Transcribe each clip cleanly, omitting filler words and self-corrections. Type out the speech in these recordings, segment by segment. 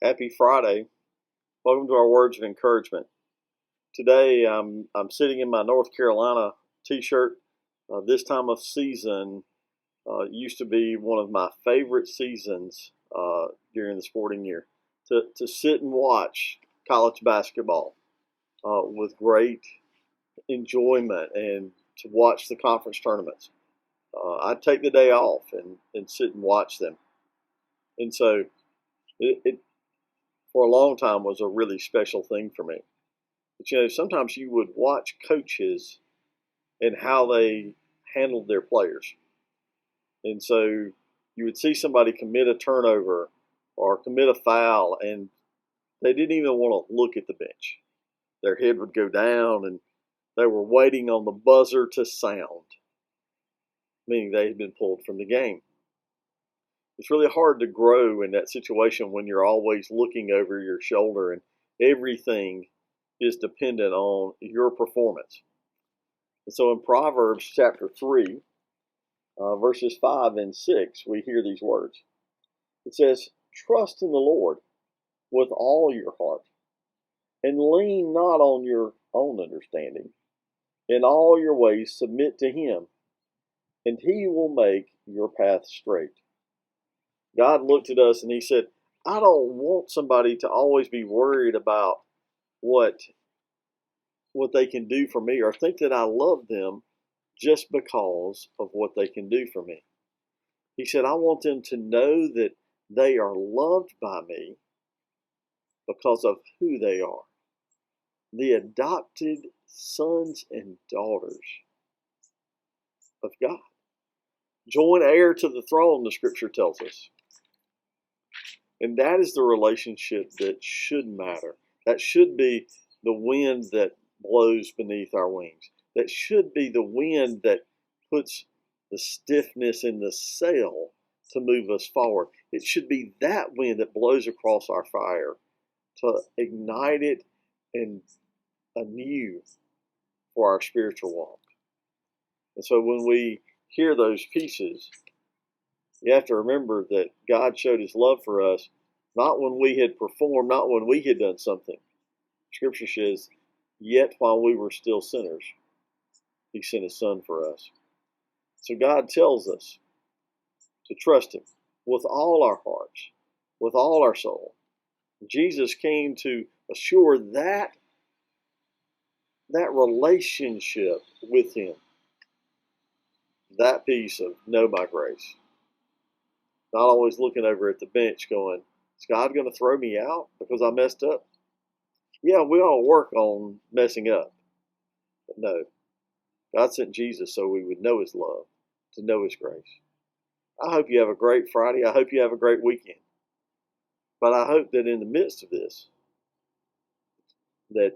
Happy Friday. Welcome to our words of encouragement. Today I'm sitting in my North Carolina t-shirt. This time of season used to be one of my favorite seasons during the sporting year. To sit and watch college basketball with great enjoyment and to watch the conference tournaments. I'd take the day off and sit and watch them. And so it for a long time was a really special thing for me. But sometimes you would watch coaches and how they handled their players. And so you would see somebody commit a turnover or commit a foul, and they didn't even want to look at the bench. Their head would go down, and they were waiting on the buzzer to sound, meaning they had been pulled from the game. It's really hard to grow in that situation when you're always looking over your shoulder and everything is dependent on your performance. And so in Proverbs chapter 3, verses 5 and 6, we hear these words. It says, "Trust in the Lord with all your heart, and lean not on your own understanding. In all your ways submit to Him, and He will make your path straight." God looked at us and He said, I don't want somebody to always be worried about what they can do for me or think that I love them just because of what they can do for me. He said, I want them to know that they are loved by me because of who they are. The adopted sons and daughters of God. Joint heir to the throne, the scripture tells us. And that is the relationship that should matter. That should be the wind that blows beneath our wings. That should be the wind that puts the stiffness in the sail to move us forward. It should be that wind that blows across our fire to ignite it and anew for our spiritual walk. And so when we hear those pieces, you have to remember that God showed His love for us not when we had performed, not when we had done something. Scripture says, yet while we were still sinners, He sent His Son for us. So God tells us to trust Him with all our hearts, with all our soul. Jesus came to assure that relationship with Him, that piece of know my grace. Not always looking over at the bench going, is God going to throw me out because I messed up? Yeah, we all work on messing up. But no, God sent Jesus so we would know His love, to know His grace. I hope you have a great Friday. I hope you have a great weekend. But I hope that in the midst of this, that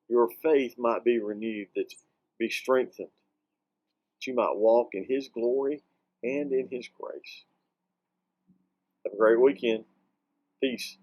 your faith might be renewed, that be strengthened, that you might walk in His glory and in His grace. Have a great weekend. Peace.